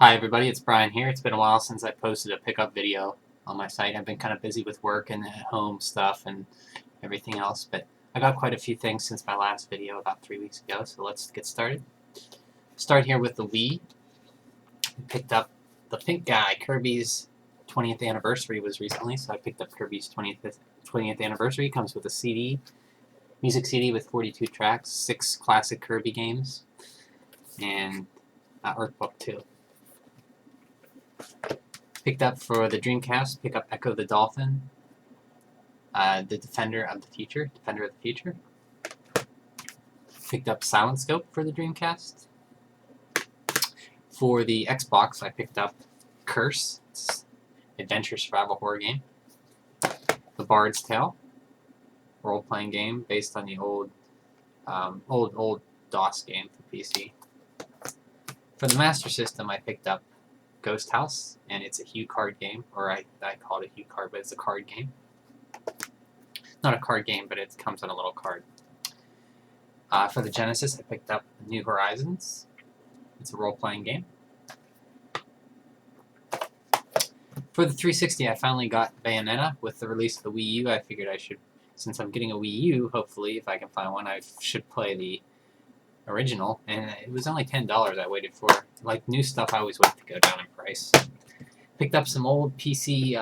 Hi everybody, it's Brian here. It's been a while since I posted a pickup video on my site. I've been kind of busy with work and at home stuff and everything else, but I got quite a few things since my last video about 3 weeks ago, so let's get started. Start here with the Wii. I picked up the pink guy. Kirby's 20th anniversary was recently, so I picked up Kirby's 20th anniversary. It comes with a CD, music CD with 42 tracks, 6 classic Kirby games, and an art book too. Picked up for the Dreamcast, pick up Echo the Dolphin, the Defender of the Future. Picked up Silent Scope for the Dreamcast. For the Xbox, I picked up Curse, it's adventure survival horror game. The Bard's Tale, role-playing game based on the old DOS game for PC. For the Master System, I picked up Ghost House, and it's a Hue card game, or I call it a Hue card, but it's a card game. Not a card game, but it comes on a little card. For the Genesis, I picked up New Horizons. It's a role-playing game. For the 360, I finally got Bayonetta. With the release of the Wii U, I figured I should, since I'm getting a Wii U, hopefully, if I can find one, I should play the original. And it was only $10 I waited for. Like new stuff, I always wait to go down in price. Picked up some old PC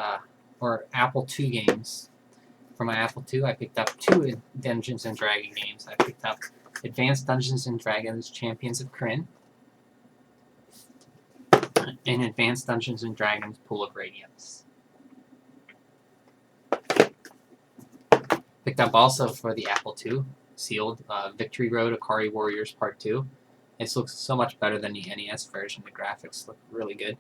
or Apple II games. For my Apple II, I picked up 2 Dungeons & Dragons games. I picked up Advanced Dungeons & Dragons Champions of Krynn and Advanced Dungeons & Dragons Pool of Radiance. Picked up also for the Apple II, sealed, Victory Road Akari Warriors Part 2. This looks so much better than the NES version. The graphics look really good.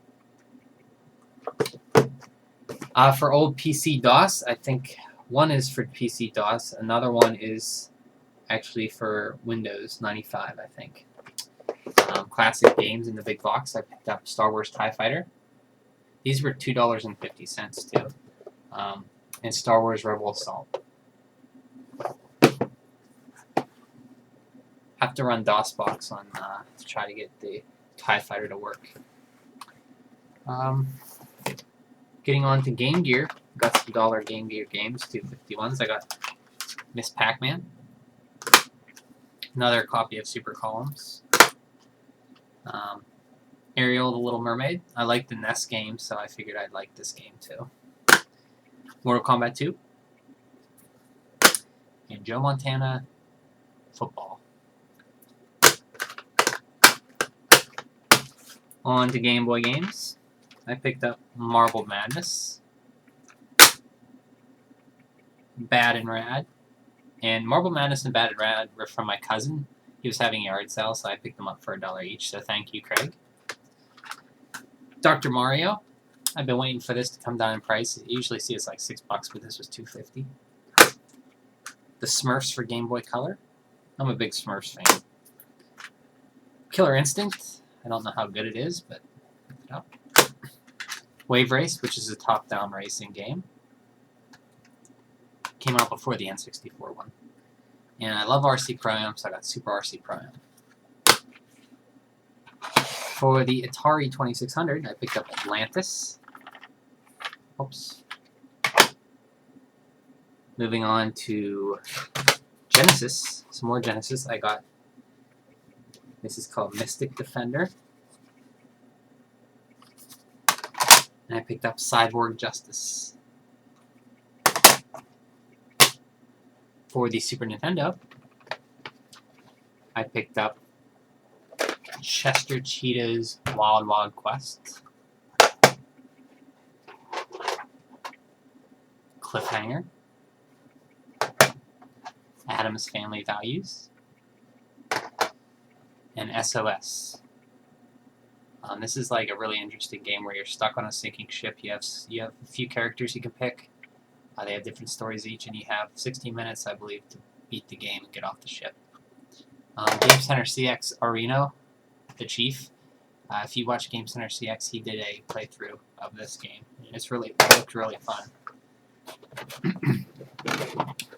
For old PC DOS, I think one is for PC DOS. Another one is actually for Windows 95, I think. Classic games in the big box. I picked up Star Wars TIE Fighter. These were $2.50 too. And Star Wars Rebel Assault. Have to run DOSBox on to try to get the TIE Fighter to work. Getting on to Game Gear. Got some dollar Game Gear games, 251s. I got Miss Pac-Man. Another copy of Super Columns. Ariel the Little Mermaid. I like the NES game, so I figured I'd like this game too. Mortal Kombat 2. And Joe Montana Football. On to Game Boy games. I picked up Marble Madness, Bad and Rad. And Marble Madness and Bad and Rad were from my cousin. He was having a yard sale, so I picked them up for $1 each, so thank you, Craig. Dr. Mario. I've been waiting for this to come down in price. I usually see it's like $6, but this was $2.50. The Smurfs for Game Boy Color. I'm a big Smurfs fan. Killer Instinct. I don't know how good it is, but pick it up. Wave Race, which is a top-down racing game. Came out before the N64 one. And I love RC Pro-Am, so I got Super RC Pro-Am. For the Atari 2600, I picked up Atlantis. Oops. Moving on to Genesis. Some more Genesis. I got, this is called Mystic Defender. And I picked up Cyborg Justice. For the Super Nintendo, I picked up Chester Cheetah's Wild Wild Quest, Cliffhanger, Addams Family Values, and S.O.S. This is like a really interesting game where you're stuck on a sinking ship. You have a few characters you can pick. They have different stories each, and you have 16 minutes, I believe, to beat the game and get off the ship. Game Center CX Areno, the Chief. If you watch Game Center CX, he did a playthrough of this game. It looked really fun.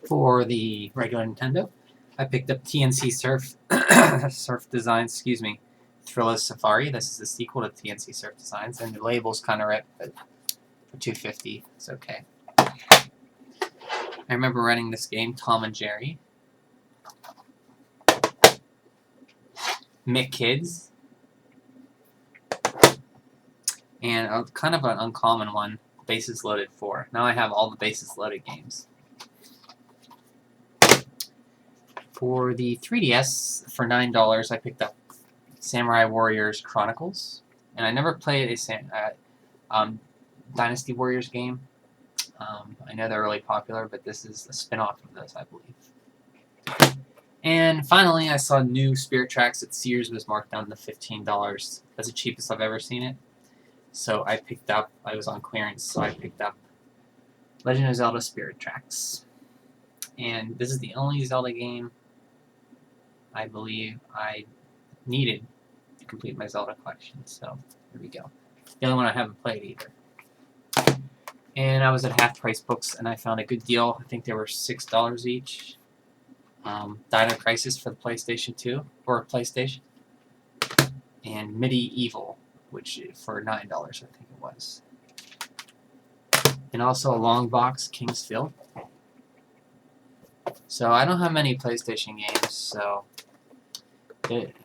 For the regular Nintendo, I picked up TNC Surf Surf Designs, Thrilla's Safari. This is the sequel to TNC Surf Designs, and the label's kind of ripped, but for $2.50, it's okay. I remember running this game, Tom and Jerry. Mick Kids. And kind of an uncommon one, Bases Loaded 4. Now I have all the Bases Loaded games. For the 3DS, for $9, I picked up Samurai Warriors Chronicles. And I never played a Dynasty Warriors game. I know they're really popular, but this is a spin-off of those, I believe. And finally, I saw new Spirit Tracks at Sears was marked down to $15. That's the cheapest I've ever seen it. So I was on clearance, so I picked up Legend of Zelda Spirit Tracks. And this is the only Zelda game I believe I needed to complete my Zelda collection. So here we go. The only one I haven't played either. And I was at Half Price Books, and I found a good deal. I think they were $6 each. Dino Crisis for the PlayStation 2, or PlayStation. And Medieval, which for $9, I think it was. And also a long box, Kingsfield. So I don't have many PlayStation games, so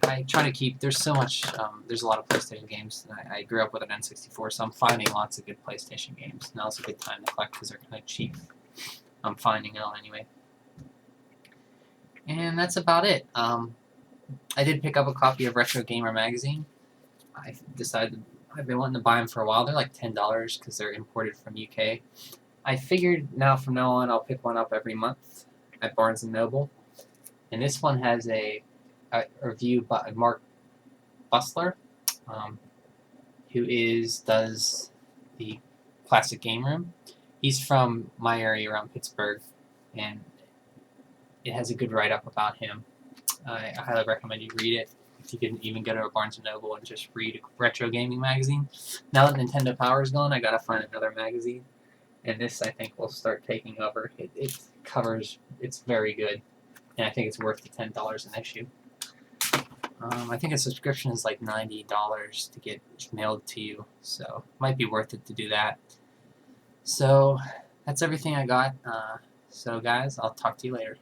I try to keep, there's so much, there's a lot of PlayStation games. And I grew up with an N64, so I'm finding lots of good PlayStation games. Now's a good time to collect because they're kind of cheap. I'm finding it all anyway. And that's about it. I did pick up a copy of Retro Gamer magazine. I've been wanting to buy them for a while. They're like $10 because they're imported from UK. I figured from now on I'll pick one up every month at Barnes & Noble. And this one has a review by Mark Bustler, who does the Classic Game Room. He's from my area around Pittsburgh, and it has a good write-up about him. I highly recommend you read it. If you can even go to a Barnes & Noble and just read a retro gaming magazine. Now that Nintendo Power is gone, I gotta find another magazine. And this, I think, will start taking over. It covers, it's very good. And I think it's worth the $10 an issue. I think a subscription is like $90 to get mailed to you. So, it might be worth it to do that. So, that's everything I got. So, guys, I'll talk to you later.